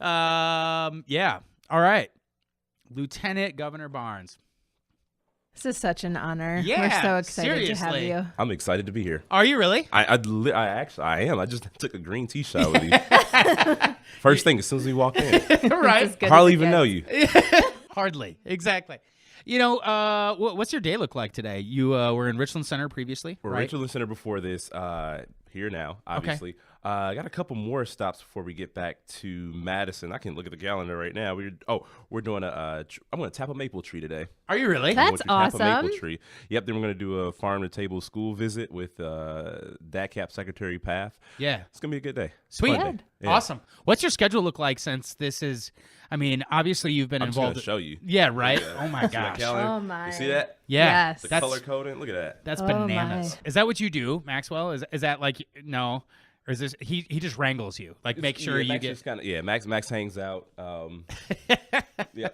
Yeah. All right. Lieutenant Governor Barnes. This is such an honor. Yeah, We're so excited to have seriously. you. I'm excited to be here. Are you really? I am. I just took a green tea shower with you. First thing, as soon as we walked in. Right. Hardly even know you. Hardly. Exactly. You know, what's your day look like today? You were in Richland Center previously, We're right? Richland Center before this. Here now, obviously. I got a couple more stops before we get back to Madison. I can look at the calendar right now. We're doing I'm going to tap a maple tree today. Are you really? That's Tap a awesome. maple tree. Yep. Then we're going to do a farm to table school visit with DACAP Secretary Path. Yeah. It's going to be a good day. Sweet. Fun day. Yeah. Awesome. What's your schedule look like since this is, I mean, obviously you've been I'm just involved. going to show you. Yeah, right? Yeah. Oh my See that gosh. calendar? Oh, my. You see that? Yeah. Yes. The That's color coding. Look at that. That's Oh, bananas. my. Is that what you do, Maxwell? Is that like, no? Or is this, he just wrangles you? Like, make sure you Max get. just kinda, Max hangs out. Yeah.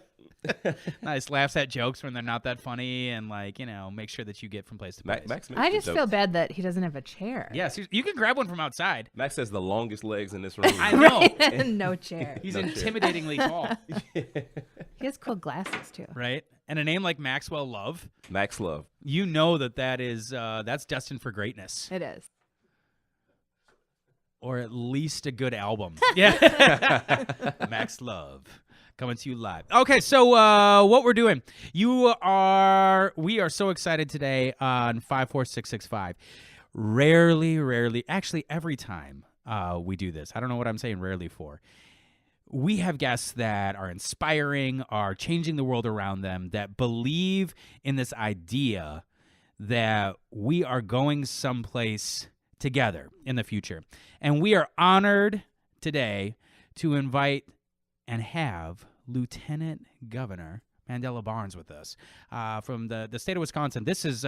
Nice. Laughs at jokes when they're not that funny and, like, you know, make sure that you get from place to place. Max makes I the just feel jokes. bad that he doesn't have a chair. Yes, you can grab one from outside. Max has the longest legs in this room. I know. No chair. He's No chair. intimidatingly tall, He has cool glasses, too. right? And a name like Maxwell Love, Max Love. you know that is that's destined for greatness, It is. or at least a good album. Yeah, Max Love coming to you live. Okay, so what we're doing? We are so excited today on 54665. Rarely, actually every time we do this. I don't know what I'm saying rarely for. We have guests that are inspiring, are changing the world around them, that believe in this idea that we are going someplace together in the future. And we are honored today to invite and have Lieutenant Governor Mandela Barnes with us from the state of Wisconsin. This is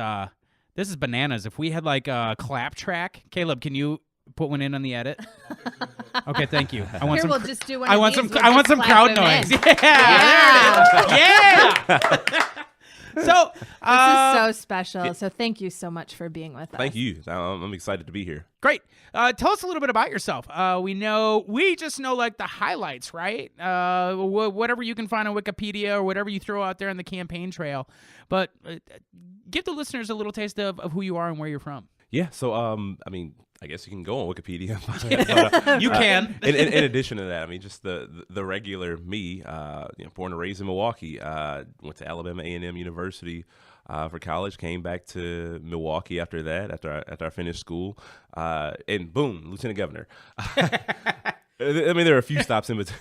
bananas. If we had like a clap track, Caleb, can you put one in on the edit? Okay, thank you. I want Here, some. we'll just do one I of want these. some. We'll I want just some clap crowd them noise. in. Yeah, there it is. Yeah. So This is so special. So thank you so much for being with us. Thank you. I'm excited to be here. great. Tell us a little bit about yourself. We just know like the highlights, right? Whatever you can find on Wikipedia or whatever you throw out there on the campaign trail. But give the listeners a little taste of who you are and where you're from. Yeah. So, I mean, I guess you can go on Wikipedia. You can. In addition to that, I mean, just the regular me. Born and raised in Milwaukee. Went to Alabama A&M University for college. Came back to Milwaukee after that. After I finished school, and boom, Lieutenant Governor. I mean, there are a few stops in between.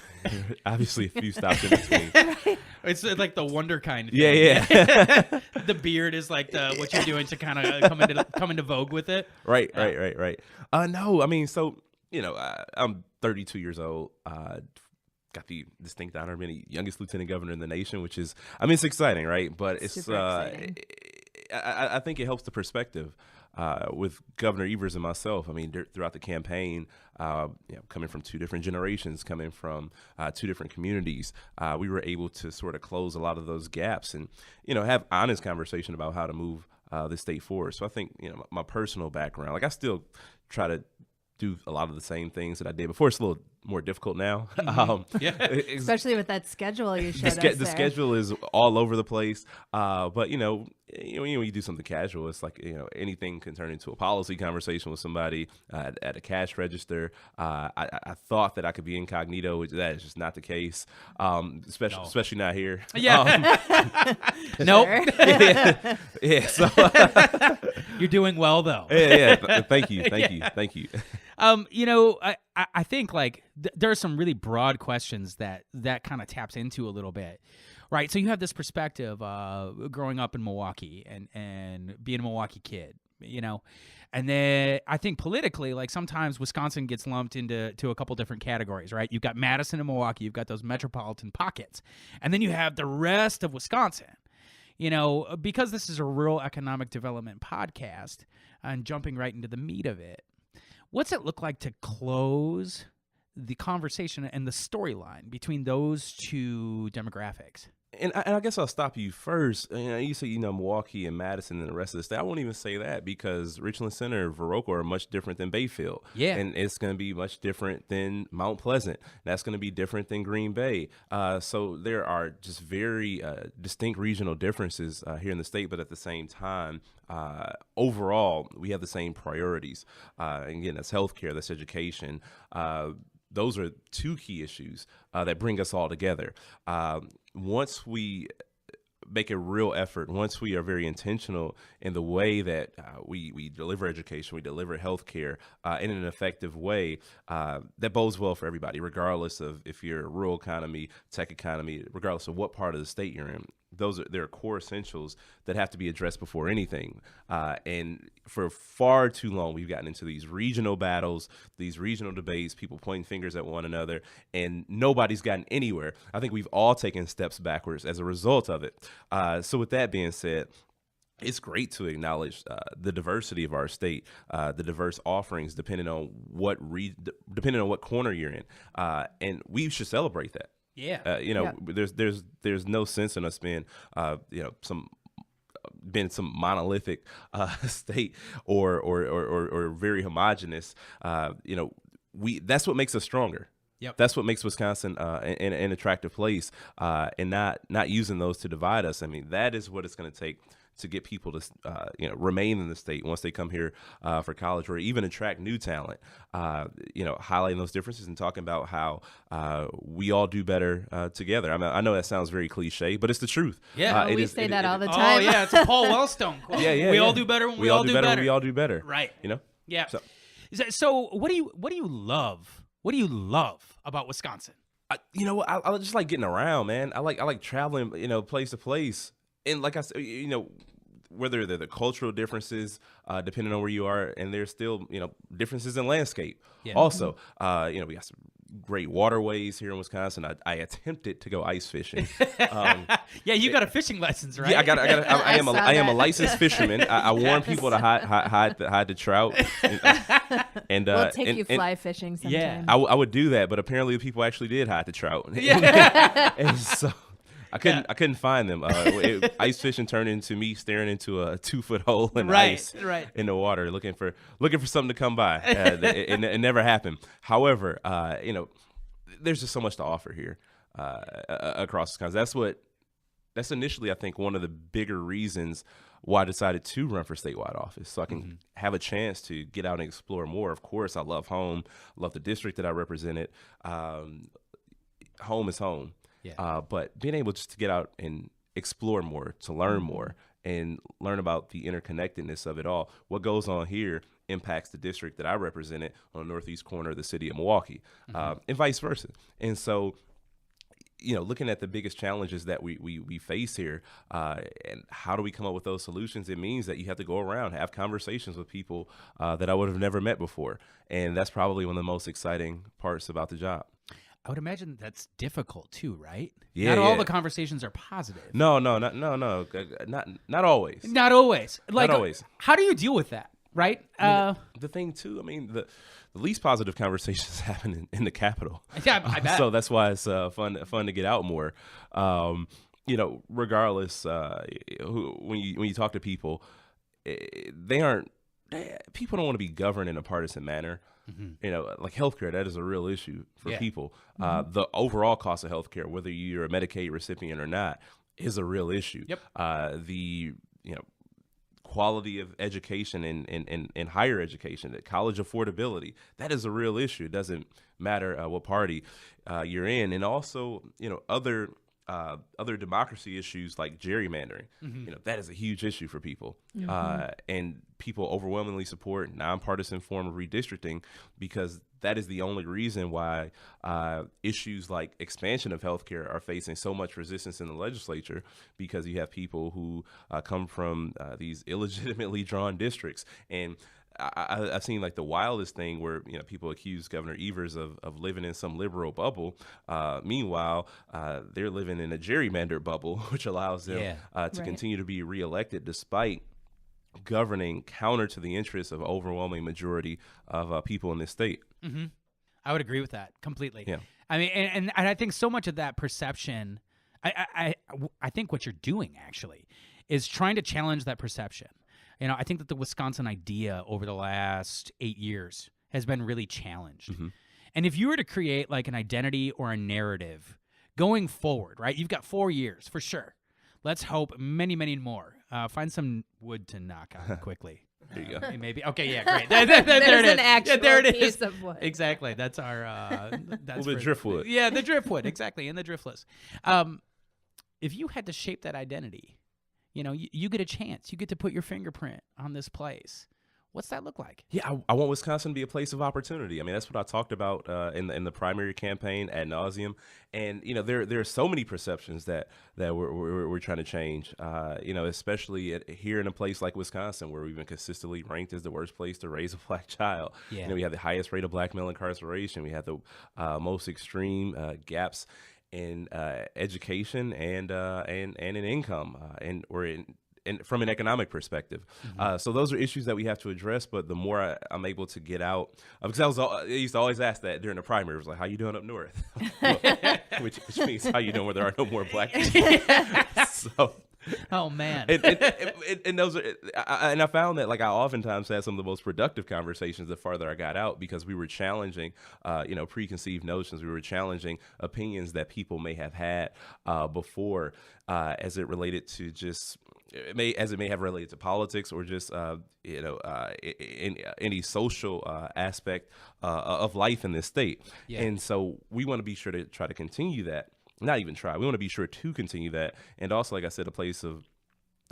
Obviously, a few stops in between. It's like the wonder kind. Of Yeah, thing. yeah. The beard is like what you're doing to kind of come into vogue with it. Right. No, I mean, so I'm 32 years old. Got the distinct honor of being the youngest lieutenant governor in the nation, which is, I mean, it's exciting, right? But it's Super exciting. I think it helps the perspective with Governor Evers and myself. I mean, throughout the campaign, coming from two different generations, coming from two different communities, we were able to sort of close a lot of those gaps and, have honest conversation about how to move the state forward. So I think, my personal background, like I still try to do a lot of the same things that I did before. It's a little more difficult now. Yeah. Especially with that schedule you showed us The there. schedule is all over the place. But, when you do something casual, it's like, anything can turn into a policy conversation with somebody at a cash register. I thought that I could be incognito, which that is just not the case, especially not here. Yeah. Nope. Yeah. So, You're doing well though. yeah. Thank you. I think like there are some really broad questions that kind of taps into a little bit, right? So you have this perspective growing up in Milwaukee and being a Milwaukee kid, and then I think politically, like sometimes Wisconsin gets lumped into a couple different categories, right? You've got Madison and Milwaukee, you've got those metropolitan pockets, and then you have the rest of Wisconsin. Because this is a rural economic development podcast, and jumping right into the meat of it, what's it look like to close the conversation and the storyline between those two demographics? And I guess I'll stop you first. You say, Milwaukee and Madison and the rest of the state. I won't even say that because Richland Center and Viroqua are much different than Bayfield. Yeah. And it's going to be much different than Mount Pleasant. That's going to be different than Green Bay. So there are just very distinct regional differences here in the state. But at the same time, overall, we have the same priorities. And again, that's healthcare, that's education. Those are two key issues that bring us all together. Once we make a real effort, once we are very intentional in the way that we deliver education, we deliver healthcare in an effective way, that bodes well for everybody, regardless of if you're a rural economy, tech economy, regardless of what part of the state you're in. There are core essentials that have to be addressed before anything. And for far too long, we've gotten into these regional battles, these regional debates, people pointing fingers at one another, and nobody's gotten anywhere. I think we've all taken steps backwards as a result of it. So with that being said, it's great to acknowledge the diversity of our state, the diverse offerings, depending on what corner you're in, and we should celebrate that. Yeah. There's no sense in us being, some monolithic state or very homogenous. That's what makes us stronger. Yep. That's what makes Wisconsin an attractive place, and not using those to divide us. I mean, that is what it's going to take to get people to remain in the state once they come here for college, or even attract new talent. Highlighting those differences and talking about how we all do better together. I mean, I know that sounds very cliche, but it's the truth. Yeah, we say that all the time. Oh yeah, it's a Paul Wellstone quote. Yeah. We all do better when we all do better. We all do better. Right. Yeah. So So what do you love? What do you love about Wisconsin? I just like getting around, man. I like traveling, place to place. And like I said, whether they're the cultural differences, depending on where you are, and there's still, differences in landscape. Yeah. Also, we got some great waterways here in Wisconsin. I attempted to go ice fishing. Yeah, you got a fishing license, right? Yeah, I am a licensed fisherman. I warn people to hide the trout. And we'll take you fly fishing sometime. Yeah, I would do that, but apparently people actually did hide the trout. Yeah. And so I couldn't find them. Ice fishing turned into me staring into a 2-foot hole in the ice in the water, looking for something to come by. It never happened. However, there's just so much to offer here across Wisconsin. That's initially, I think, one of the bigger reasons why I decided to run for statewide office, so I can have a chance to get out and explore more. Of course, I love home. I love the district that I represented. Home is home. Yeah. But being able just to get out and explore more, to learn more, and learn about the interconnectedness of it all. What goes on here impacts the district that I represented on the northeast corner of the city of Milwaukee, and vice versa. And so, looking at the biggest challenges that we face here, and how do we come up with those solutions? It means that you have to go around, have conversations with people that I would have never met before. And that's probably one of the most exciting parts about the job. I would imagine that's difficult too, right? Yeah. Not all the conversations are positive. No, not always. Not always. Not always. How do you deal with that, right? The thing too, the least positive conversations happen in the Capitol. Yeah, I bet. So that's why it's fun to get out more. Regardless, when you talk to people, people don't want to be governed in a partisan manner. Like healthcare, that is a real issue for people. The overall cost of healthcare, whether you're a Medicaid recipient or not, is a real issue. Yep. The quality of education and higher education, the college affordability, that is a real issue. It doesn't matter what party you're in, and also other democracy issues like gerrymandering. That is a huge issue for people. And people overwhelmingly support nonpartisan form of redistricting because that is the only reason why issues like expansion of healthcare are facing so much resistance in the legislature, because you have people who come from these illegitimately drawn districts. And I've seen like the wildest thing where people accuse Governor Evers of living in some liberal bubble. Meanwhile, they're living in a gerrymandered bubble, which allows them to continue to be reelected despite governing counter to the interests of overwhelming majority of people in this state. I would agree with that completely. Yeah. I mean, and I think so much of that perception I think what you're doing actually is trying to challenge that perception. You know, I think that the Wisconsin idea over the last 8 years has been really challenged. Mm-hmm. And if you were to create like an identity or a narrative going forward, right? You've got 4 years for sure. Let's hope many, many more. Find some wood to knock on quickly. There you go. Maybe. Okay, yeah, great. There it There's is. an actual there it piece is. of wood. Exactly. That's our. That's The driftwood. Yeah, the driftwood. Exactly, in the driftless. If you had to shape that identity, you know, you get a chance. You get to put your fingerprint on this place. What's that look like? Yeah, I want Wisconsin to be a place of opportunity. I mean, that's what I talked about in the primary campaign ad nauseum. And you know, there are so many perceptions that we're trying to change. You know, especially here in a place like Wisconsin, where we've been consistently ranked as the worst place to raise a black child. Yeah. You know, we have the highest rate of black male incarceration. We have the most extreme gaps in education and in income and from an economic perspective. So those are issues that we have to address. But the more I'm able to get out, because I used to always ask that during the primary, it was like, how you doing up north? which means how you doing where there are no more black people. So, oh man. and those are, and I found that like I oftentimes had some of the most productive conversations the farther I got out, because we were challenging, you know, preconceived notions. We were challenging opinions that people may have had before, as it related to just. As it may have related to politics or just you know, in any social aspect of life in this state. Yeah. And so we want to be sure to try to continue that. Not even try. We want to be sure to continue that. And also, like I said, a place of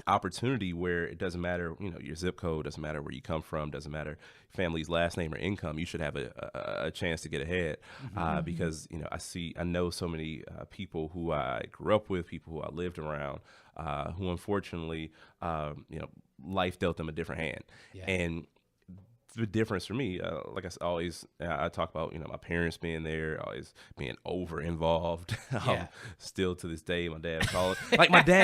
opportunity where it doesn't matter, you know, your zip code, doesn't matter where you come from, doesn't matter family's last name or income. You should have a chance to get ahead, because you know I know so many people who I grew up with, people who I lived around, who unfortunately, you know, life dealt them a different hand. Yeah. And the difference for me, like I talk about, you know, my parents being there, always being over involved. Yeah. Still to this day, my dad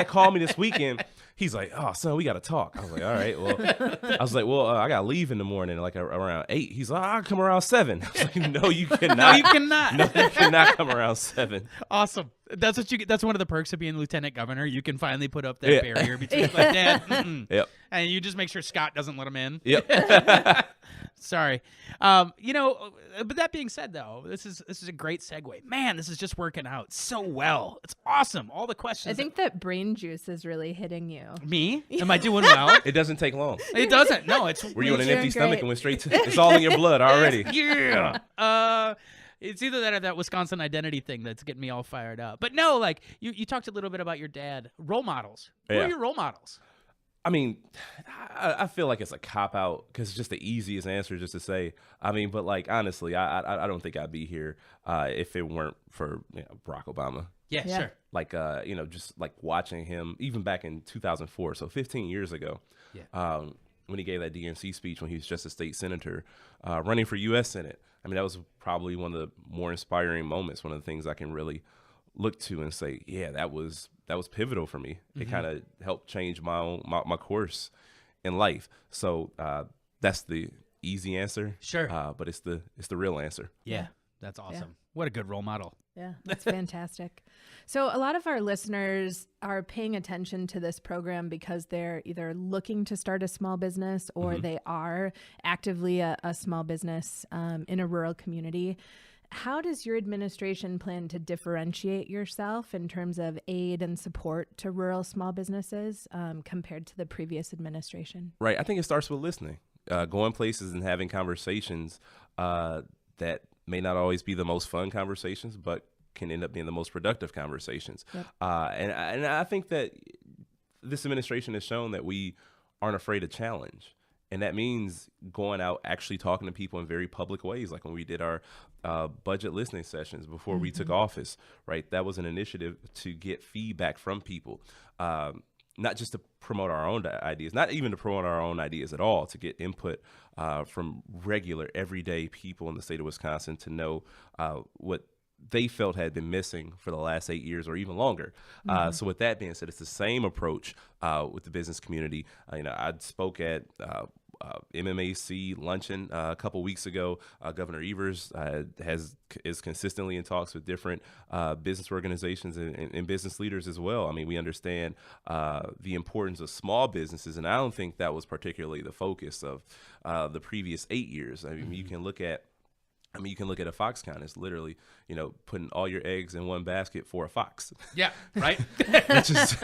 called me this weekend. He's like, "Oh, son, we got to talk." I was like, "All right." Well, I got to leave in the morning, like around 8. He's like, "I'll come around 7." I was like, "No, you cannot. No, you cannot. No, you cannot come around 7." Awesome. That's what you get. That's one of the perks of being lieutenant governor. You can finally put up that barrier between like, Dad, Yep. and you just make sure Scott doesn't let him in. Yep. Sorry. You know, but that being said, though, this is a great segue. Man, this is just working out so well. It's awesome. All the questions. I think that brain juice is really hitting you. Me? Am I doing well? It doesn't take long. It doesn't. No, it's. Were you on an doing empty great. stomach and went straight to? It's all in your blood already. Yeah. It's either that or that Wisconsin identity thing that's getting me all fired up. But no, like you talked a little bit about your dad. Role models. Who are your role models? I mean, I feel like it's a cop out because it's just the easiest answer just to say. I mean, but like honestly, I don't think I'd be here if it weren't for, you know, Barack Obama. Yeah, sure. Like you know, just like watching him even back in 2004, so 15 years ago. Yeah. When he gave that DNC speech when he was just a state senator, running for U.S. Senate. I mean, that was probably one of the more inspiring moments. One of the things I can really look to and say, yeah, that was pivotal for me. It kind of helped change my course in life. So that's the easy answer. Sure. But it's the real answer. Yeah, that's awesome. What a good role model. Yeah, that's fantastic. So a lot of our listeners are paying attention to this program because they're either looking to start a small business or they are actively a small business in a rural community. How does your administration plan to differentiate yourself in terms of aid and support to rural small businesses compared to the previous administration? Right. I think it starts with listening, going places and having conversations that may not always be the most fun conversations, but can end up being the most productive conversations. Yep. And I think that this administration has shown that we aren't afraid to challenge. And that means going out, actually talking to people in very public ways, like when we did our budget listening sessions before we took office, right? That was an initiative to get feedback from people, not just to promote our own ideas, not even to promote our own ideas at all, to get input from regular, everyday people in the state of Wisconsin to know what they felt had been missing for the last 8 years or even longer. So with that being said, it's the same approach with the business community. You know, I spoke at MMAC luncheon a couple weeks ago. Governor Evers is consistently in talks with different business organizations and business leaders as well. I mean, we understand the importance of small businesses, and I don't think that was particularly the focus of the previous 8 years. I mean, you can look at a Foxconn. It's literally, putting all your eggs in one basket for a fox. Yeah, right? It's just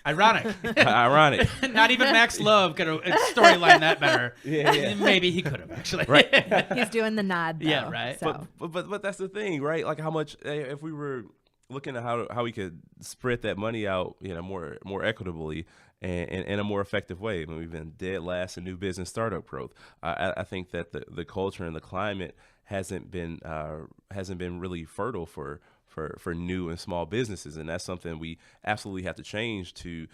ironic. Ironic. Not even Max Love could have storyline that better. Yeah. Maybe he could have, actually. Right. He's doing the nod, though. Yeah, right. So. But that's the thing, right? Like how much, if we were looking at how we could spread that money out, more equitably and in a more effective way. I mean, we've been dead last in new business startup growth. I think that the culture and the climate hasn't been really fertile for new and small businesses, and that's something we absolutely have to change to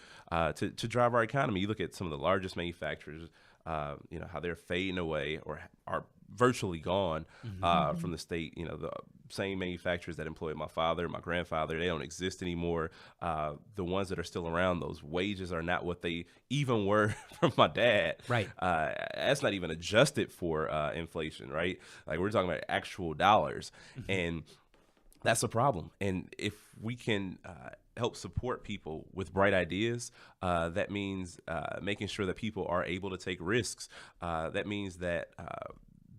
drive our economy. You look at some of the largest manufacturers, how they're fading away or are virtually gone from the state. The same manufacturers that employed my father, my grandfather, they don't exist anymore. The ones that are still around, those wages are not what they even were from my dad. Right. That's not even adjusted for inflation, right? Like we're talking about actual dollars, and that's a problem. And if we can help support people with bright ideas, that means making sure that people are able to take risks. That means that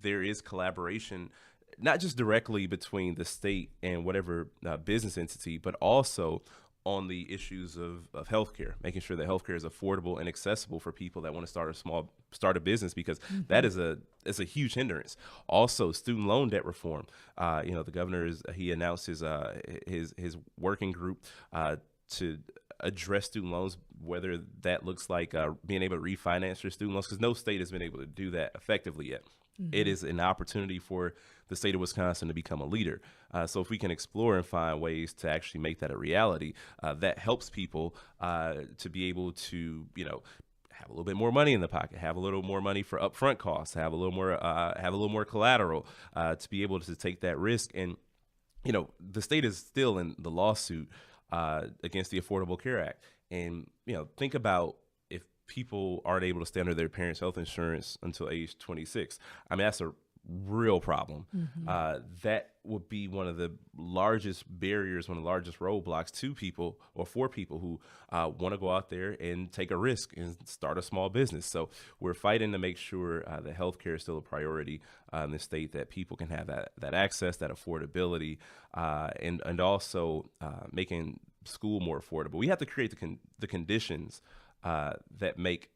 there is collaboration, not just directly between the state and whatever business entity, but also on the issues of healthcare, making sure that healthcare is affordable and accessible for people that want to start a business, because that is a huge hindrance. Also, student loan debt reform. The governor he announced his working group to address student loans, whether that looks like being able to refinance your student loans, because no state has been able to do that effectively yet. It is an opportunity for the state of Wisconsin to become a leader. So if we can explore and find ways to actually make that a reality, that helps people to be able to, have a little bit more money in the pocket, have a little more money for upfront costs, have a little more collateral to be able to take that risk. And, the state is still in the lawsuit against the Affordable Care Act. And, think about if people aren't able to stay under their parents' health insurance until age 26. I mean, that's a real problem. That would be one of the largest barriers, one of the largest roadblocks to people or for people who want to go out there and take a risk and start a small business. So we're fighting to make sure that healthcare is still a priority in the state, that people can have that access, that affordability, and also making school more affordable. We have to create the conditions that make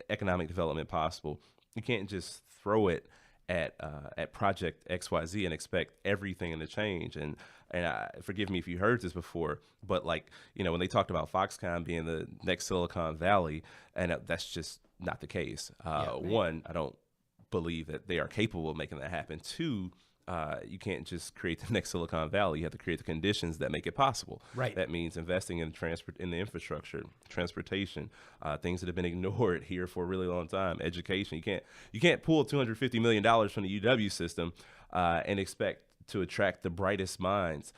economic development possible. You can't just throw it at Project XYZ and expect everything to change. And forgive me if you heard this before, but when they talked about Foxconn being the next Silicon Valley, and that's just not the case. One, I don't believe that they are capable of making that happen. Two, you can't just create the next Silicon Valley. You have to create the conditions that make it possible. Right. That means investing in the infrastructure, transportation, things that have been ignored here for a really long time. Education. You can't pull $250 million from the UW system and expect to attract the brightest minds.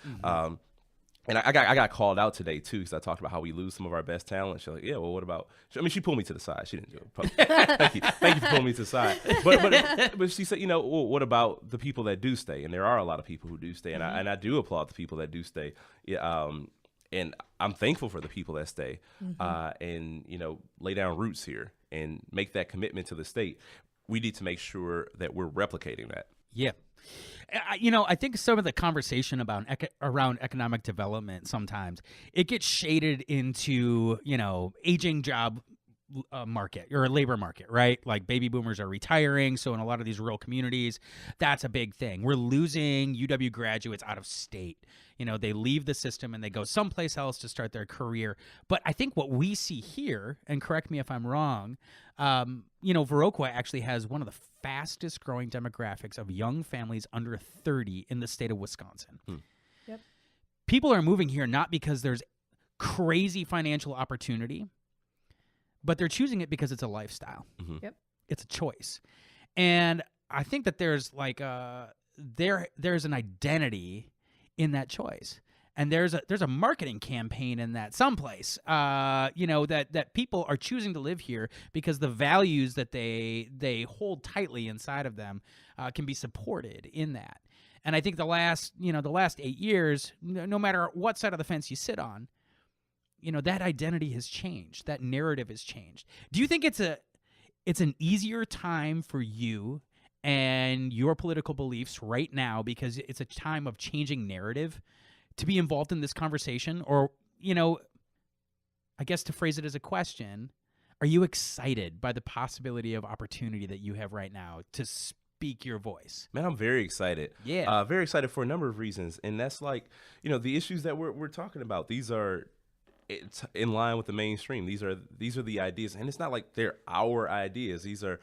And I got called out today too, because I talked about how we lose some of our best talent. She's like, "Yeah, well, what about?" She pulled me to the side. She didn't do it. Thank you for pulling me to the side. But she said, well, what about the people that do stay? And there are a lot of people who do stay, and I do applaud the people that do stay. And I'm thankful for the people that stay, and lay down roots here and make that commitment to the state. We need to make sure that we're replicating that. Yeah. I think some of the conversation about around economic development, sometimes it gets shaded into, aging job market or a labor market, right? Like baby boomers are retiring. So in a lot of these rural communities, that's a big thing. We're losing UW graduates out of state. They leave the system and they go someplace else to start their career. But I think what we see here, and correct me if I'm wrong, Viroqua actually has one of the fastest growing demographics of young families under 30 in the state of Wisconsin. Yep. People are moving here not because there's crazy financial opportunity, but they're choosing it because it's a lifestyle. Yep. It's a choice. And I think that there's there's an identity in that choice. And there's a marketing campaign in that someplace, that people are choosing to live here because the values that they hold tightly inside of them can be supported in that. And I think the last 8 years, no matter what side of the fence you sit on, that identity has changed. That narrative has changed. Do you think it's an easier time for you and your political beliefs right now because it's a time of changing narrative to be involved in this conversation? Or, I guess to phrase it as a question, are you excited by the possibility of opportunity that you have right now to speak your voice? Man, I'm very excited. Yeah. Very excited for a number of reasons. And that's like, the issues that we're talking about. It's in line with the mainstream. These are the ideas. And it's not like they're our ideas. These are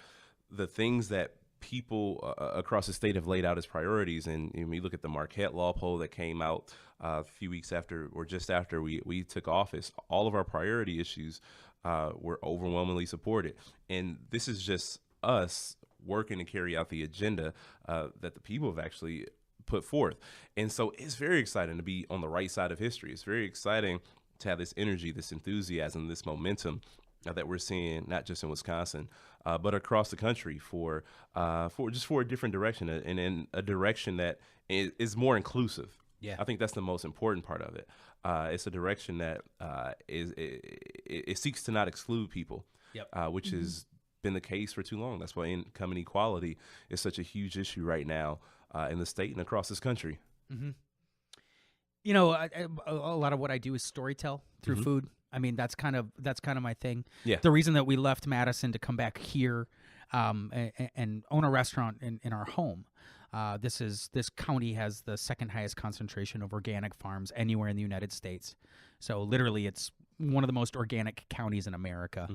the things that people across the state have laid out as priorities. And when you look at the Marquette Law poll that came out a few weeks after, or just after we took office, all of our priority issues were overwhelmingly supported. And this is just us working to carry out the agenda that the people have actually put forth. And so it's very exciting to be on the right side of history. It's very exciting to have this energy, this enthusiasm, this momentum that we're seeing, not just in Wisconsin, but across the country for a different direction, and in a direction that is more inclusive. Yeah, I think that's the most important part of it. It's a direction that it seeks to not exclude people, which has been the case for too long. That's why income inequality is such a huge issue right now in the state and across this country. Mm-hmm. A lot of what I do is storytell through food. I mean, that's kind of my thing. Yeah. The reason that we left Madison to come back here and own a restaurant in our home. This county has the second highest concentration of organic farms anywhere in the United States. So literally, it's one of the most organic counties in America.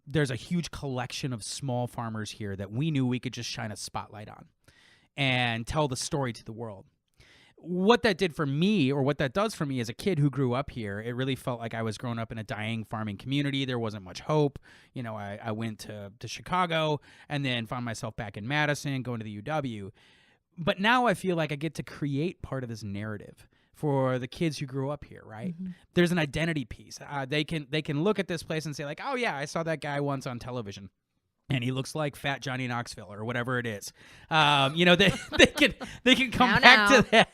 There's a huge collection of small farmers here that we knew we could just shine a spotlight on and tell the story to the world. What that did for me, or what that does for me as a kid who grew up here, it really felt like I was growing up in a dying farming community. There wasn't much hope. I went to Chicago and then found myself back in Madison, going to the UW. But now I feel like I get to create part of this narrative for the kids who grew up here, right? There's an identity piece. They can look at this place and say like, oh yeah, I saw that guy once on television. And he looks like Fat Johnny Knoxville or whatever it is. They can come back to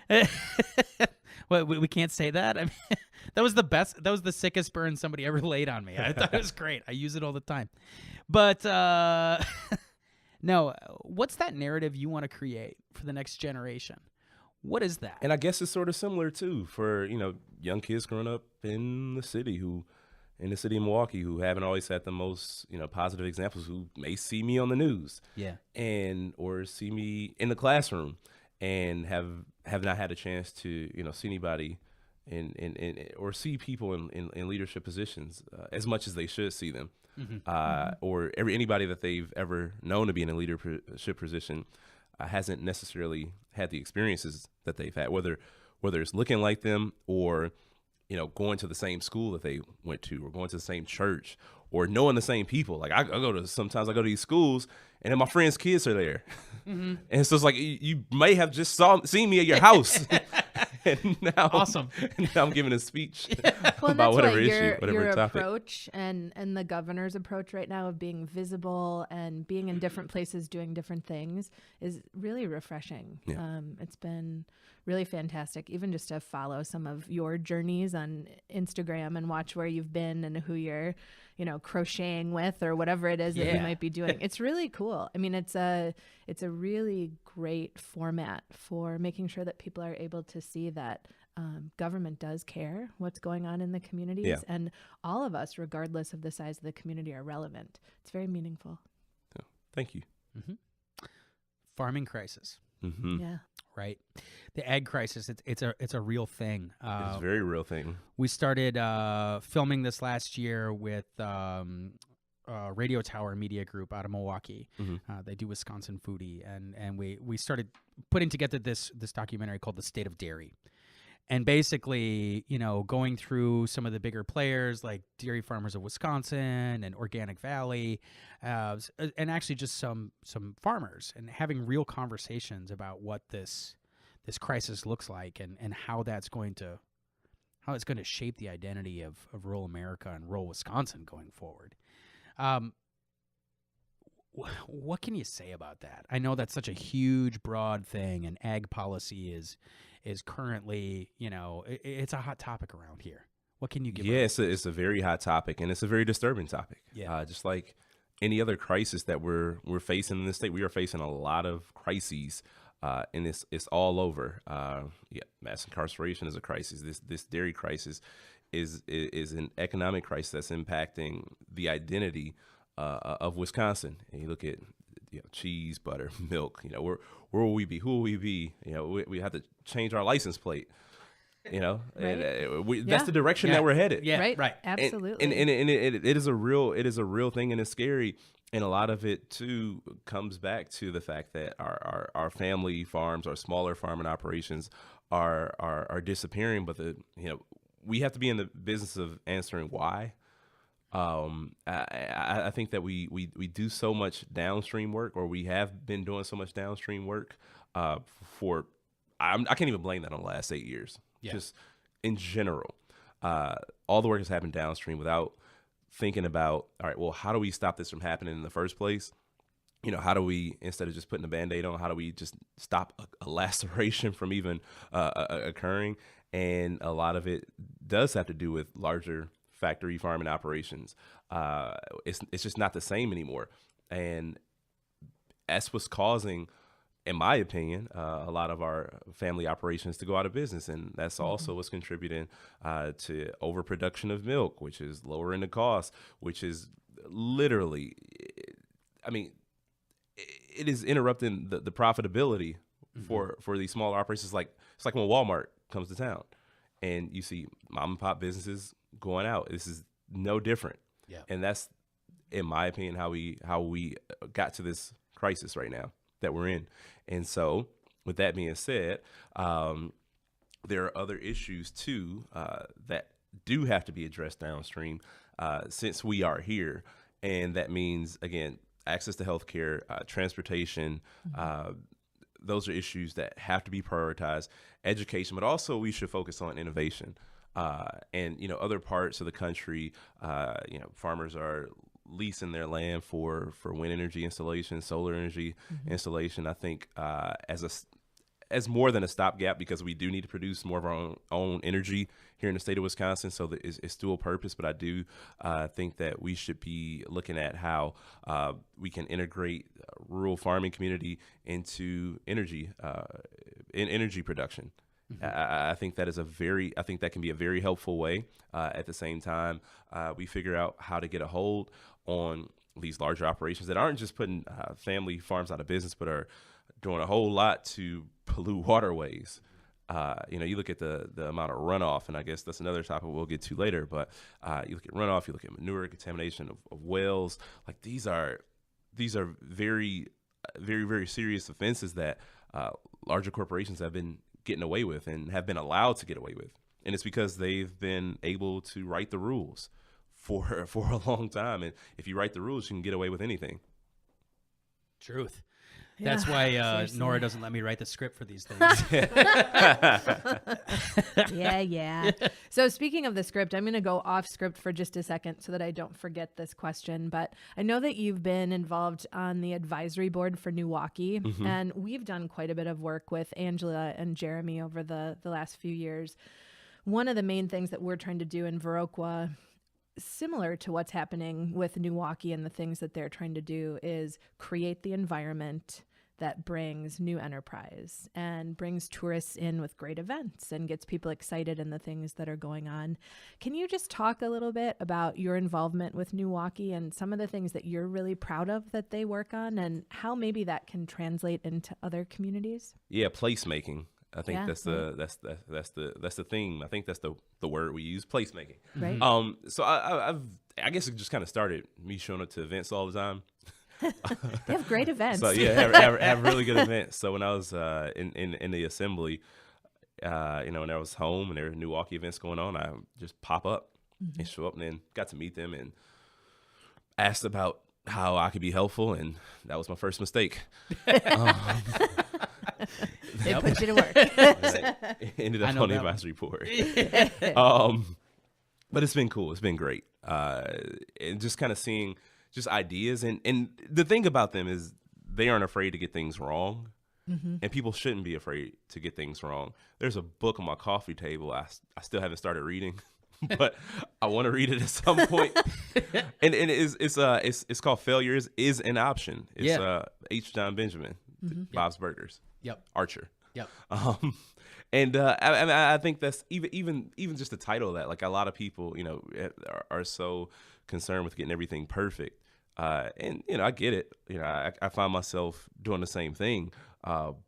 that. Well, we can't say that. I mean, that was the best. That was the sickest burn somebody ever laid on me. I thought it was great. I use it all the time. But no, what's that narrative you want to create for the next generation? What is that? And I guess it's sort of similar too for young kids growing up in the city in the Milwaukee who haven't always had the most positive examples, who may see me on the news, or see me in the classroom, and have not had a chance to see anybody or see people in leadership positions as much as they should see them, or anybody that they've ever known to be in a leadership position hasn't necessarily had the experiences that they've had, whether it's looking like them or going to the same school that they went to, or going to the same church, or knowing the same people. Like sometimes I go to these schools and then my friends' kids are there. And so it's like, you may have just seen me at your house. And now, awesome. Now I'm giving a speech well, about whatever issue, your whatever topic. Approach and the governor's approach right now of being visible and being in different places doing different things is really refreshing. Yeah. It's been really fantastic, even just to follow some of your journeys on Instagram and watch where you've been and who you're, crocheting with or whatever it is that you might be doing. It's really cool. I mean, it's a really great format for making sure that people are able to see that government does care what's going on in the communities, and all of us, regardless of the size of the community, are relevant. It's very meaningful. Thank you. Farming crisis. Yeah. Right. The ag crisis, it's a real thing. It's a very real thing. We started filming this last year with Radio Tower Media Group out of Milwaukee. They do Wisconsin Foodie, and we started putting together this documentary called The State of Dairy. And basically, going through some of the bigger players like Dairy Farmers of Wisconsin and Organic Valley, and actually just some farmers, and having real conversations about what this this crisis looks like, and how it's going to shape the identity of rural America and rural Wisconsin going forward. What can you say about that? I know that's such a huge, broad thing, and ag policy is currently, it's a hot topic around here. What can you give? Yeah, it's a very hot topic, and it's a very disturbing topic. Yeah. Just like any other crisis that we're facing in this state, we are facing a lot of crises, and it's all over. Mass incarceration is a crisis. This dairy crisis is an economic crisis that's impacting the identity of Wisconsin. And you look at cheese, butter, milk. Where will we be? Who will we be? We have to change our license plate. Right. And that's the direction that we're headed. Yeah, right. right. Absolutely. And it is a real thing, and it's scary. And a lot of it too comes back to the fact that our family farms, our smaller farming operations are disappearing. But we have to be in the business of answering why. I think that we do so much downstream work, or we have been doing so much downstream work I can't even blame that on the last 8 years. Yeah. Just in general, all the work has happened downstream without thinking about, all right, well, how do we stop this from happening in the first place? How do we, instead of just putting a Band-Aid on, how do we just stop a laceration from even occurring? And a lot of it does have to do with larger factory farming operations. It's just not the same anymore. And that's what's causing, in my opinion, a lot of our family operations to go out of business. And that's also what's contributing to overproduction of milk, which is lowering the cost, which is literally, it is interrupting the profitability for these smaller operations. It's like when Walmart comes to town and you see mom and pop businesses going out. This is no different. Yeah. And that's, in my opinion, how we got to this crisis right now that we're in. And so with that being said, there are other issues too that do have to be addressed downstream since we are here. And that means, again, access to healthcare, transportation. Those are issues that have to be prioritized. Education, but also we should focus on innovation. And other parts of the country, farmers are leasing their land for wind energy installation, solar energy installation. I think as more than a stopgap, because we do need to produce more of our own energy here in the state of Wisconsin, so that it's dual purpose. But I do think that we should be looking at how we can integrate rural farming community into energy in energy production. I think that can be a very helpful way. At the same time, we figure out how to get a hold on these larger operations that aren't just putting family farms out of business, but are doing a whole lot to pollute waterways. You look at the amount of runoff, and I guess that's another topic we'll get to later. But you look at runoff, you look at manure contamination of wells. Like these are very, very, very serious offenses that larger corporations have been getting away with and have been allowed to get away with. And it's because they've been able to write the rules for a long time. And if you write the rules, you can get away with anything. Truth. Yeah, That's why seriously. Nora doesn't let me write the script for these things. Yeah. So speaking of the script, I'm going to go off script for just a second so that I don't forget this question. But I know that you've been involved on the advisory board for Milwaukee, and we've done quite a bit of work with Angela and Jeremy over the last few years. One of the main things that we're trying to do in Viroqua, similar to what's happening with Milwaukee and the things that they're trying to do, is create the environment that brings new enterprise and brings tourists in with great events and gets people excited in the things that are going on. Can you just talk a little bit about your involvement with Milwaukee and some of the things that you're really proud of that they work on, and how maybe that can translate into other communities? Yeah, placemaking. I think Yeah, that's the theme. I think that's the word we use, placemaking. Right. So I guess it just kind of started me showing up to events all the time. They have great events. So yeah, have really good events. So when I was in the assembly, when I was home and there were Milwaukee events going on, I just pop up and show up, and then got to meet them and asked about how I could be helpful, and that was my first mistake. They put you to work. It ended I up know on the that one. advisory board. But it's been cool. It's been great. And just kind of seeing just ideas. And the thing about them is they aren't afraid to get things wrong. And people shouldn't be afraid to get things wrong. There's a book on my coffee table I still haven't started reading, but I want to read it at some point. And it's called Failure is an Option. It's H. John Benjamin, Bob's Burgers. Yep. Archer. Yep. I think that's even just the title of that. Like a lot of people, are so concerned with getting everything perfect. And I get it. I find myself doing the same thing.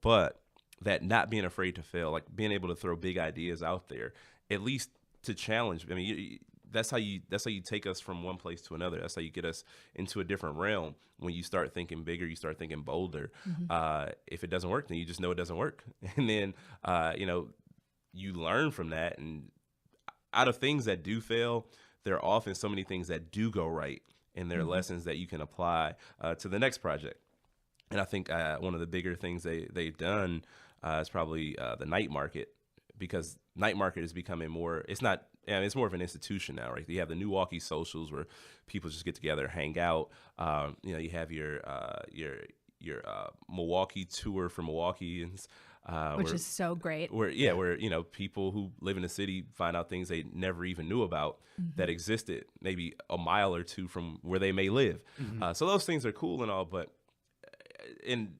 But that not being afraid to fail, like being able to throw big ideas out there, at least to challenge. I mean, that's how you take us from one place to another. That's how you get us into a different realm. When you start thinking bigger, you start thinking bolder. If it doesn't work, then you just know it doesn't work. And then, you learn from that. And out of things that do fail, there are often so many things that do go right. And there are lessons that you can apply to the next project. And I think one of the bigger things they've done is probably the night market, because night market is becoming more. It's not. It's more of an institution now, right? You have the Milwaukee socials where people just get together, hang out. You have your Milwaukee tour for Milwaukeeans, Which is so great. Where people who live in the city find out things they never even knew about that existed, maybe a mile or two from where they may live. So those things are cool and all, but and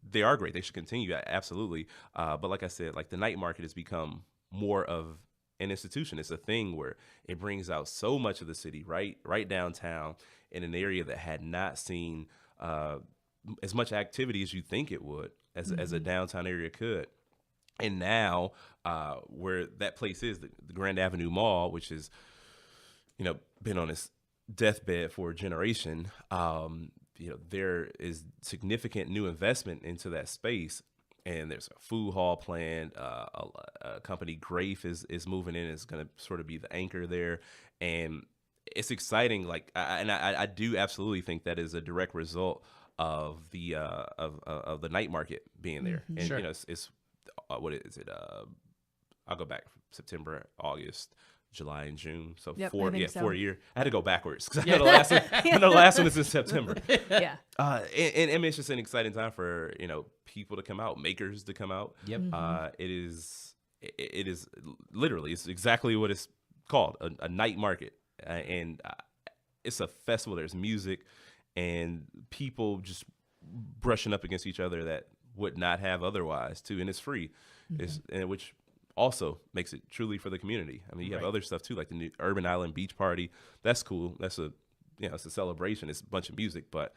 they are great. They should continue, absolutely. But like I said, like the night market has become more of an institution. It's a thing where it brings out so much of the city right downtown in an area that had not seen as much activity as you think it would, as a downtown area could. And now where that place is, the Grand Avenue Mall, which has been on its deathbed for a generation, there is significant new investment into that space. And there's a food hall planned. A company, Grafe, is moving in. It's going to sort of be the anchor there. And it's exciting. Like, I do absolutely think that is a direct result of the night market being there. And, Sure. It's what is it? I'll go back September, August, July, and June. So Yep, 4 so. year. I had to go backwards because I know the last one is in September. Yeah. And I mean, it's just an exciting time for people to come out, makers to come out. Yep. It is literally, it's exactly what it's called, a night market, and it's a festival. There's music and people just brushing up against each other that would not have otherwise too, and it's free. Which also makes it truly for the community. I mean, you have other stuff too, like the new Urban Island Beach Party. That's cool. That's it's a celebration. It's a bunch of music. But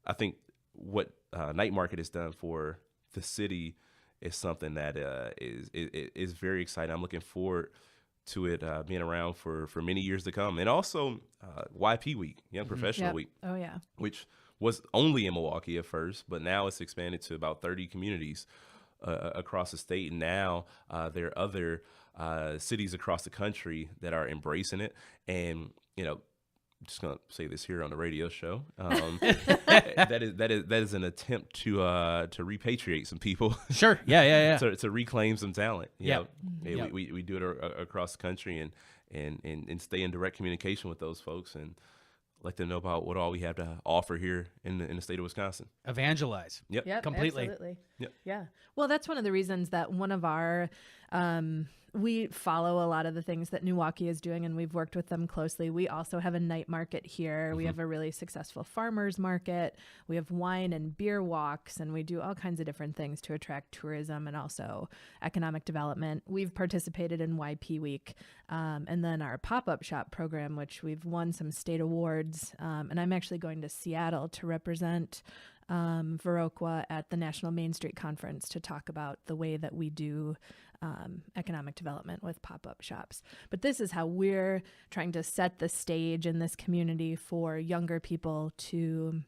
I think what Night Market has done for the city is something that is very exciting. I'm looking forward to it being around for many years to come. And also YP Week, Young Professional Week. Oh, yeah. Which was only in Milwaukee at first, but now it's expanded to about 30 communities across the state. And now there are other cities across the country that are embracing it. And, I'm just going to say this here on the radio show. That is an attempt to repatriate some people. Sure. Yeah. to reclaim some talent. Yep. We do it across the country and stay in direct communication with those folks and let them know about what all we have to offer here in the state of Wisconsin. Evangelize. Yep, Completely. Absolutely. Yep. Yeah. Well, that's one of the reasons that one of our we follow a lot of the things that Milwaukee is doing, and we've worked with them closely. We also have a night market here. We have a really successful farmers market. We have wine and beer walks, and we do all kinds of different things to attract tourism and also economic development. We've participated in YP Week, and then our pop-up shop program, which we've won some state awards. And I'm actually going to Seattle to represent Viroqua at the National Main Street Conference to talk about the way that we do economic development with pop-up shops. But this is how we're trying to set the stage in this community for younger people to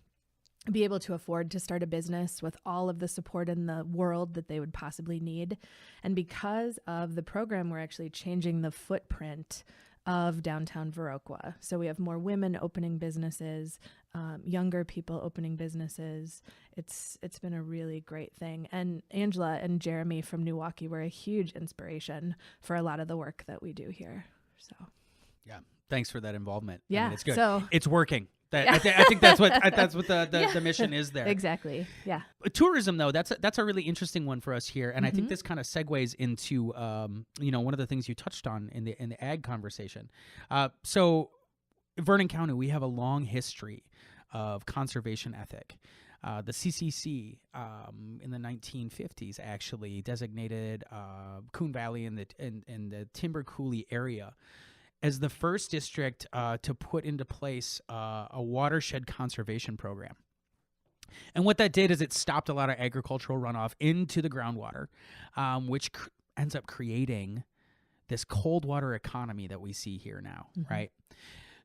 be able to afford to start a business with all of the support in the world that they would possibly need. And because of the program, we're actually changing the footprint of downtown Viroqua. So we have more women opening businesses, younger people opening businesses. It's been a really great thing. And Angela and Jeremy from Milwaukee were a huge inspiration for a lot of the work that we do here. So Yeah. Thanks for that involvement. I Yeah, mean, it's good. so- It's working. I think that's what the mission is there. exactly. Yeah. Tourism, though, that's a really interesting one for us here, and I think Mm-hmm. this kind of segues into one of the things you touched on in the ag conversation. So, Vernon County, we have a long history of conservation ethic. The CCC in the 1950s actually designated Coon Valley and the Timber Coulee area as the first district to put into place a watershed conservation program. And what that did is it stopped a lot of agricultural runoff into the groundwater, which ends up creating this cold water economy that we see here now, right?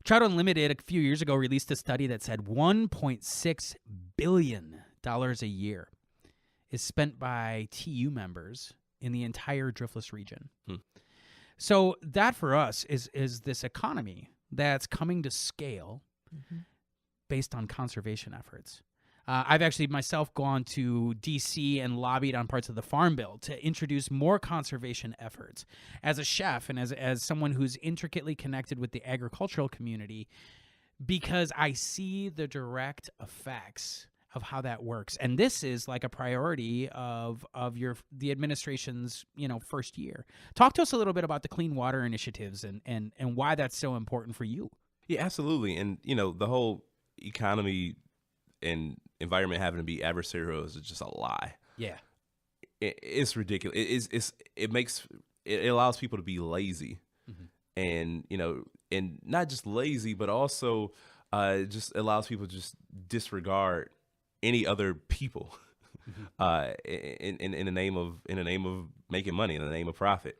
Trout Unlimited a few years ago released a study that said $1.6 billion a year is spent by TU members in the entire driftless region. So that for us is this economy that's coming to scale based on conservation efforts. I've actually myself gone to D.C. and lobbied on parts of the Farm Bill to introduce more conservation efforts. As a chef and as someone who's intricately connected with the agricultural community, because I see the direct effects of how that works. And this is like a priority of the administration's, first year. Talk to us a little bit about the clean water initiatives and why that's so important for you. Yeah, absolutely. And, the whole economy and environment having to be adversarial is just a lie. Yeah. It's ridiculous. It allows people to be lazy and, and not just lazy, but also just allows people to just disregard any other people in the name of making money, in the name of profit.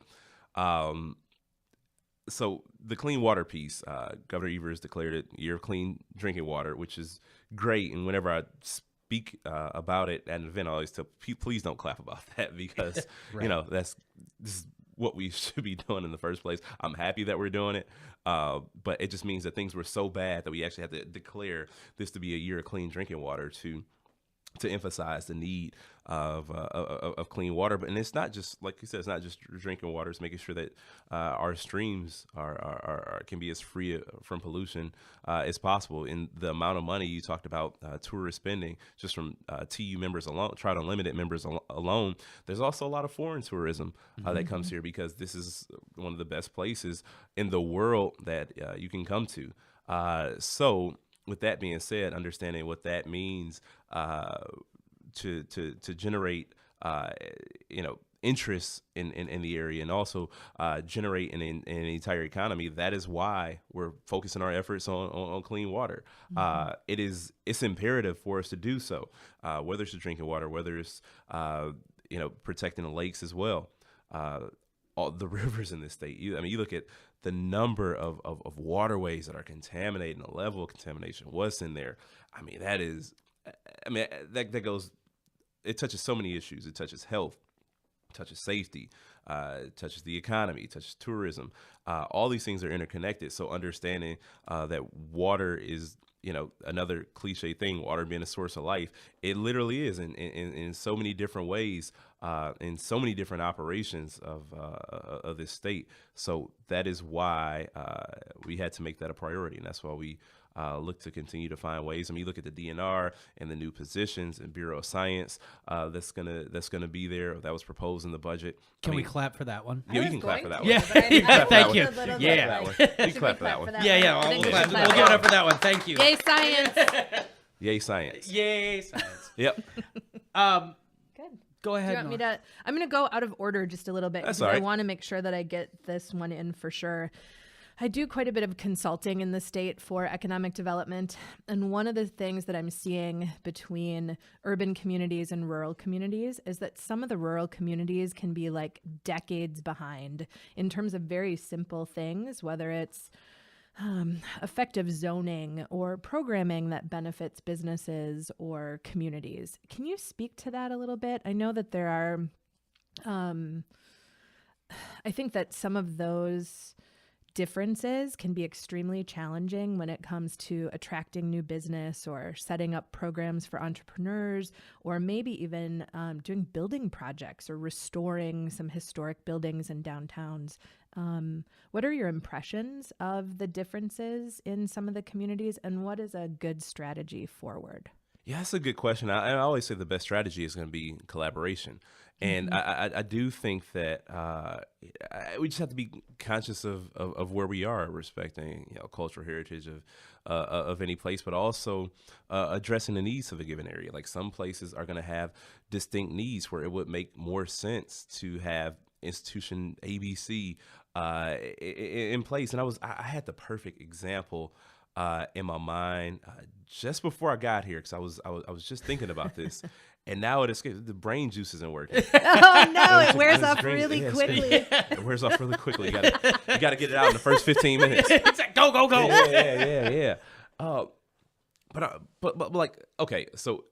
So the clean water piece, Governor Evers declared it Year of Clean Drinking Water, which is great. And whenever I speak about it at an event, I always tell people, please don't clap about that because, Right. this is what we should be doing in the first place. I'm happy that we're doing it, but it just means that things were so bad that we actually had to declare this to be a year of clean drinking water to emphasize the need of clean water. And it's not just, like you said, it's not just drinking water. It's making sure that our streams can be as free from pollution as possible. In the amount of money you talked about, tourist spending, just from TU members alone, Trout Unlimited members alone, there's also a lot of foreign tourism that comes here because this is one of the best places in the world that you can come to. So with that being said, understanding what that means to generate interest in the area and also generate an entire economy, that is why we're focusing our efforts on clean water. It's imperative for us to do so, whether it's drinking water, whether it's protecting the lakes as well. All the rivers in this state. You look at the number of waterways that are contaminated and the level of contamination, what's in there. That goes, it touches so many issues. It touches health, touches safety, touches the economy, touches tourism. All these things are interconnected. So understanding that water is, another cliche thing, water being a source of life, it literally is in so many different ways, in so many different operations of this state. So that is why we had to make that a priority. And that's why we look to continue to find ways. You look at the DNR and the new positions and Bureau of Science that's gonna be there. That was proposed in the budget. Can we clap for that one? Yeah, you can clap for that one. Yeah, thank you. Yeah. You can clap for that one. Yeah. We'll give it up for that one. Thank you. Yay, science. Yay, science. Yay, science. Yep. Good. Do Go you ahead. want me to? I'm going to go out of order just a little bit That's because all right. I want to make sure that I get this one in for sure. I do quite a bit of consulting in the state for economic development. And one of the things that I'm seeing between urban communities and rural communities is that some of the rural communities can be like decades behind in terms of very simple things, whether it's effective zoning or programming that benefits businesses or communities. Can you speak to that a little bit? I know that there are, I think that some of those differences can be extremely challenging when it comes to attracting new business or setting up programs for entrepreneurs, or maybe even doing building projects or restoring some historic buildings in downtowns. What are your impressions of the differences in some of the communities, and what is a good strategy forward? Yeah, that's a good question. I always say the best strategy is going to be collaboration. And I do think that we just have to be conscious of where we are, respecting cultural heritage of any place, but also addressing the needs of a given area. Like some places are going to have distinct needs where it would make more sense to have institution ABC in place. And I had the perfect example in my mind just before I got here, because I was just thinking about this. And now it escapes. The brain juice isn't working. Oh no! It wears off really quickly. It wears off really quickly. You gotta get it out in the first 15 minutes. It's like, go. Yeah. But like, okay, so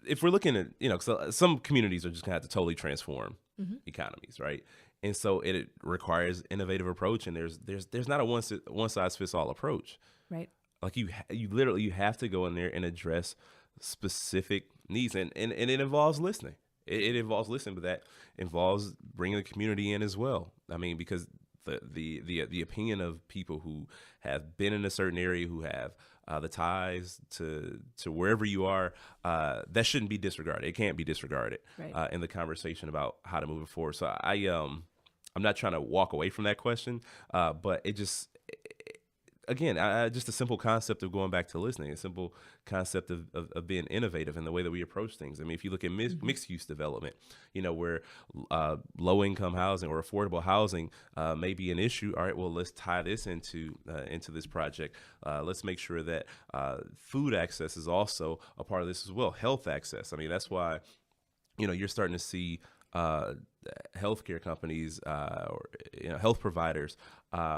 if we're looking at so some communities are just gonna have to totally transform economies, right? And so it requires innovative approach, and there's not a one size fits all approach, right? Like you literally have to go in there and address specific needs, and it involves listening. It involves listening, but that involves bringing the community in as well. I mean, because the opinion of people who have been in a certain area, who have the ties to wherever you are, that shouldn't be disregarded. It can't be disregarded in the conversation about how to move it forward. So I'm not trying to walk away from that question, but it just. Again, just a simple concept of going back to listening, a simple concept of being innovative in the way that we approach things. I mean, if you look at mixed use development, where low income housing or affordable housing may be an issue. All right, well, let's tie this into this project. Let's make sure that food access is also a part of this as well. Health access. I mean, that's why you're starting to see healthcare companies or health providers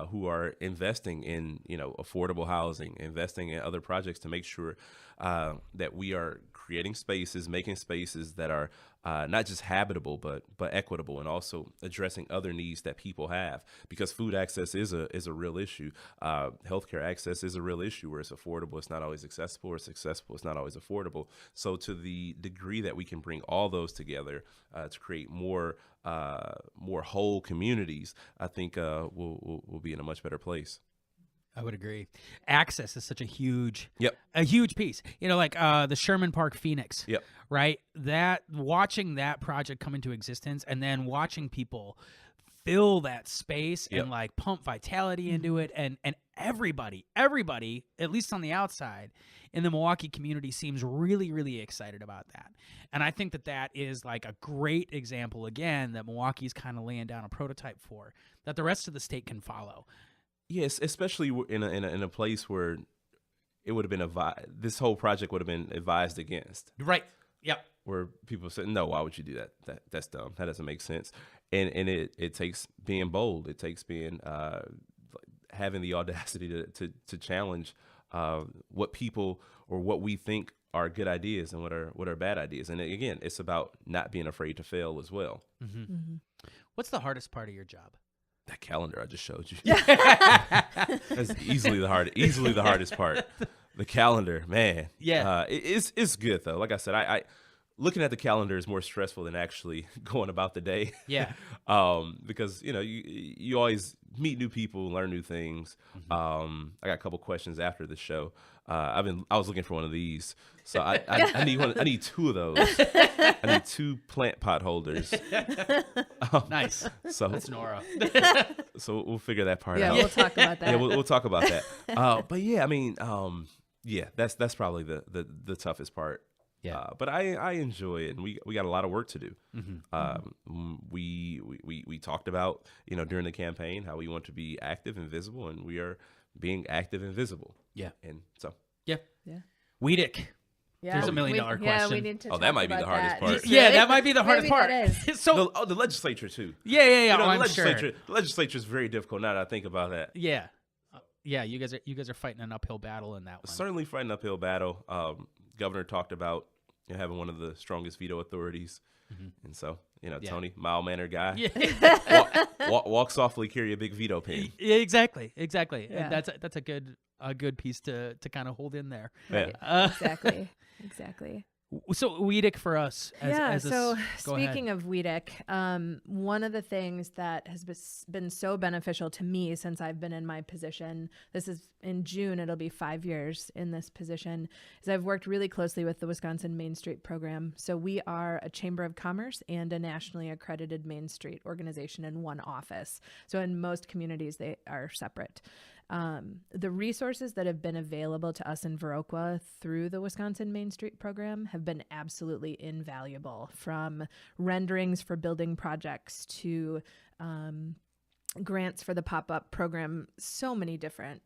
who are investing in affordable housing, investing in other projects to make sure that we are creating spaces, making spaces that are not just habitable but equitable, and also addressing other needs that people have, because food access is a real issue. Healthcare access is a real issue where it's affordable, it's not always accessible, or it's accessible, it's not always affordable. So to the degree that we can bring all those together to create more whole communities, I think we'll be in a much better place. I would agree. Access is such a huge piece. Like the Sherman Park Phoenix. Yep. Right? Watching that project come into existence, and then watching people fill that space and like pump vitality into it, and everybody, at least on the outside in the Milwaukee community, seems really, really excited about that. And I think that is like a great example, again, that Milwaukee's kind of laying down a prototype for, that the rest of the state can follow. Yes, especially in a place where it would have been this whole project would have been advised against. Right. Yep. Where people said, no, why would you do that? That's dumb. That doesn't make sense. And it takes being bold. It takes being having the audacity to challenge what people or what we think are good ideas and what are bad ideas. And again, it's about not being afraid to fail as well. Mm-hmm. Mm-hmm. What's the hardest part of your job? That calendar I just showed you. That's easily the hardest part. The calendar, man. Yeah. It's good though. Like I said, I looking at the calendar is more stressful than actually going about the day. Yeah. Because you always meet new people, learn new things. Mm-hmm. I got a couple questions after the show. I was looking for one of these, so I need one. I need two of those. I need 2 plant pot holders. Nice. So that's Nora. So we'll figure that part out. Yeah, we'll talk about that. Yeah, we'll talk about that. But yeah, I mean, that's probably the toughest part. Yeah. But I enjoy it, and we got a lot of work to do. Mm-hmm. We talked about during the campaign how we want to be active and visible, and we are being active and visible. Yeah. And so. Yeah. Yeah. Weedick. Yeah, There's $1 million question. Yeah, we need to. Oh, that might be the hardest part. Yeah, that might be the hardest part. So the legislature too. Yeah. The legislature. The legislature is very difficult now that I think about that. Yeah. Yeah, you guys are fighting an uphill battle in that one. Certainly fighting an uphill battle. Governor talked about having one of the strongest veto authorities. And so, Yeah. Tony, mild-mannered guy, Yeah. walk softly, carry a big veto pen. Yeah, exactly. Yeah. And that's a good piece to kind of hold in there. Yeah. Exactly. So WEDC for us. So go speaking ahead. of WEDC, one of the things that has been so beneficial to me since I've been in my position, this is in June, it'll be 5 years in this position, is I've worked really closely with the Wisconsin Main Street program. So we are a Chamber of Commerce and a nationally accredited Main Street organization in one office. So in most communities, they are separate. The resources that have been available to us in Viroqua through the Wisconsin Main Street program have been absolutely invaluable, from renderings for building projects to grants for the pop-up program, so many different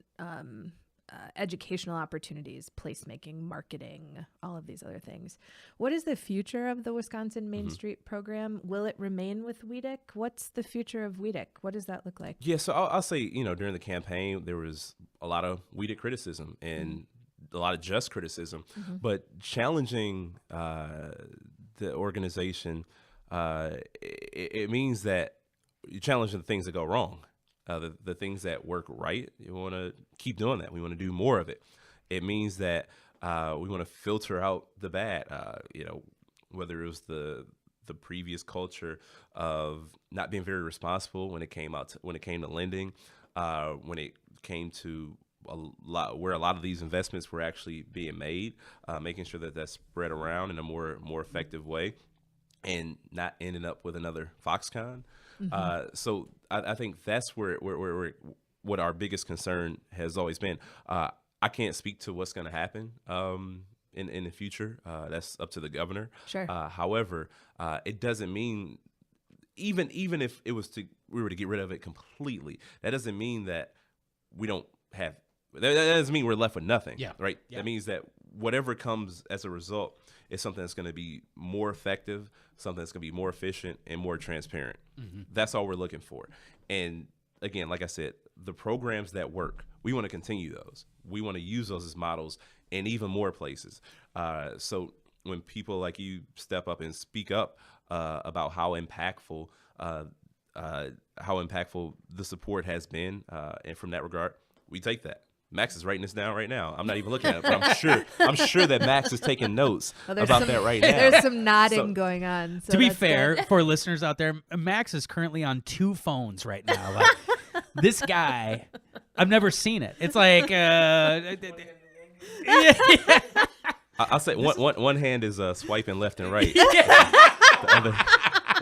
educational opportunities, placemaking, marketing, all of these other things. What is the future of the Wisconsin Main Street program? Will it remain with WEDC? What's the future of WEDC? What does that look like? Yeah, so I'll say, during the campaign, there was a lot of WEDC criticism and a lot of just criticism, but challenging the organization, it means that you challenge the things that go wrong. The things that work right, you want to keep doing that. We want to do more of it. It means that we want to filter out the bad. Whether it was the previous culture of not being very responsible when it came to lending, when it came to where a lot of these investments were actually being made, making sure that that's spread around in a more effective way, and not ending up with another Foxconn. So I think that's where what our biggest concern has always been. I can't speak to what's going to happen in the future. That's up to the governor. Sure. However, it doesn't mean even if we were to get rid of it completely, that doesn't mean that we don't have. That doesn't mean we're left with nothing. Yeah. Right. Yeah. That means that whatever comes as a result is something that's going to be more effective, something that's going to be more efficient and more transparent. That's all we're looking for. And again, like I said, the programs that work, we want to continue those. We want to use those as models in even more places. So when people like you step up and speak up about how impactful the support has been, and from that regard, we take that. Max is writing this down right now. I'm not even looking at it, but I'm sure that Max is taking notes about that right now. There's some nodding going on. So To be that's fair, good. for listeners out there, Max is currently on 2 phones right now. Like, this guy, I've never seen it. It's like, I'll say one hand is swiping left and right. The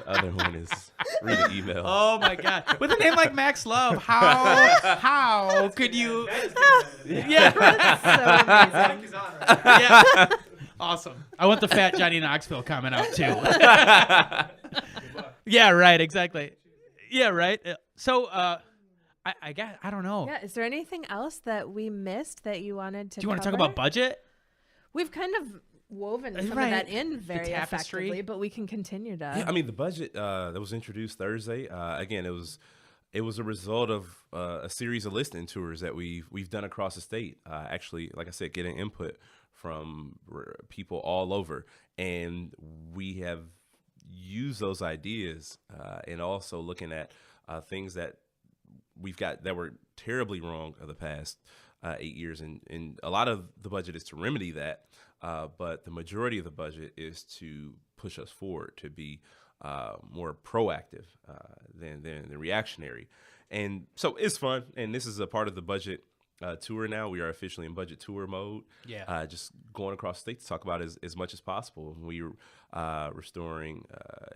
other one is reading email. Oh my God! With a name like Max Love, how could you? Yeah, So amazing. yeah, awesome. I want the Fat Johnny Knoxville comment out too. Yeah, right. Exactly. Yeah, right. So, I guess I don't know. Yeah. Is there anything else that we missed that you wanted to? Do you want to talk about budget? We've kind of woven some Right. of that in very tapestry. effectively, but we can continue to. Yeah, I mean the budget that was introduced Thursday. Again, it was a result of a series of listening tours that we've done across the state. Actually, like I said, getting input from people all over, and we have used those ideas and also looking at things that we've got that were terribly wrong of the past 8 years, and a lot of the budget is to remedy that. But the majority of the budget is to push us forward to be more proactive than reactionary. And so it's fun. And this is a part of the budget tour now. We are officially in budget tour mode. Yeah. Just going across the state to talk about as much as possible. We're restoring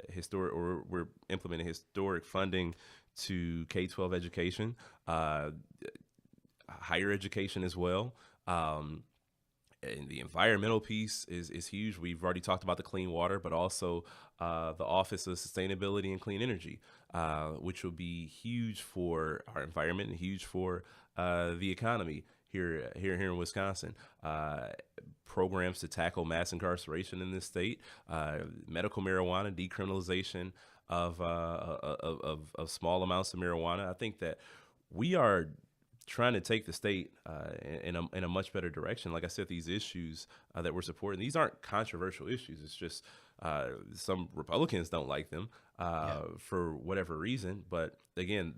we're implementing historic funding to K-12 education, higher education as well. And the environmental piece is huge. We've already talked about the clean water, but also the Office of Sustainability and Clean Energy, which will be huge for our environment and huge for the economy here in Wisconsin. Programs to tackle mass incarceration in this state, medical marijuana, decriminalization of small amounts of marijuana. I think that we are trying to take the state in a much better direction. Like I said, these issues that we're supporting, these aren't controversial issues. It's just some Republicans don't like them for whatever reason. But again,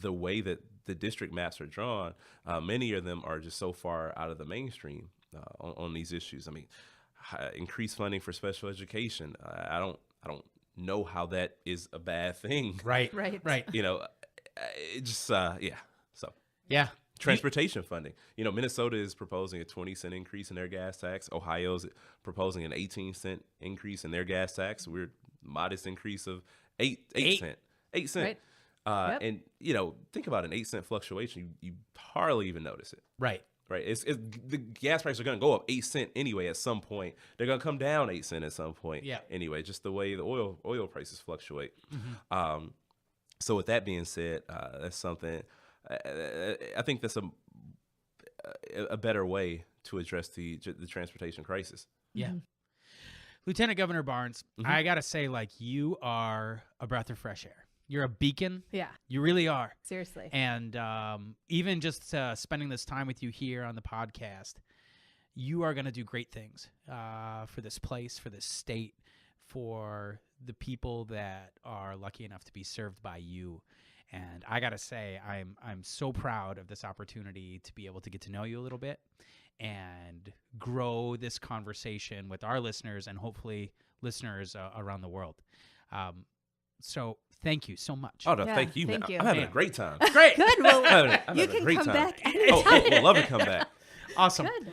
the way that the district maps are drawn, many of them are just so far out of the mainstream on these issues. I mean, increased funding for special education. I don't know how that is a bad thing. Right. You know, it just So Yeah. transportation funding. You know, Minnesota is proposing a 20-cent increase in their gas tax. Ohio's proposing an 18-cent increase in their gas tax. We're modest increase of 8 cent. 8 cent. Right. And you know, think about an 8-cent fluctuation. You hardly even notice it. Right. It's the gas prices are going to go up 8 cent anyway at some point. They're going to come down 8 cent at some point. Yeah. Anyway, just the way the oil prices fluctuate. So with that being said, that's something. I think that's a better way to address the transportation crisis. Yeah. Lieutenant Governor Barnes, I got to say, like, you are a breath of fresh air. You're a beacon. Yeah. You really are. Seriously. And even just spending this time with you here on the podcast, you are going to do great things for this place, for this state, for the people that are lucky enough to be served by you. And I got to say, I'm so proud of this opportunity to be able to get to know you a little bit and grow this conversation with our listeners and hopefully listeners around the world. So thank you so much. Oh, no, Yeah, thank you, man. thank you. I'm having a great time. Great. Good. Well, I'm you having a can great come time. back anytime. We'd love to come back. Awesome. Good.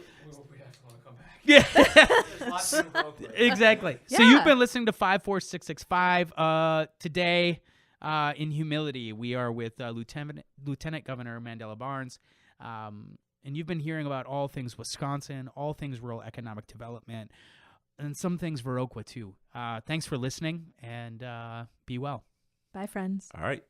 We have to want to come back. Yeah. There's lots of info. Exactly. So Yeah. you've been listening to 54665. Today, in humility, we are with Lieutenant Governor Mandela Barnes. And you've been hearing about all things Wisconsin, all things rural economic development, and some things Viroqua too. Thanks for listening, and be well. Bye, friends. All right.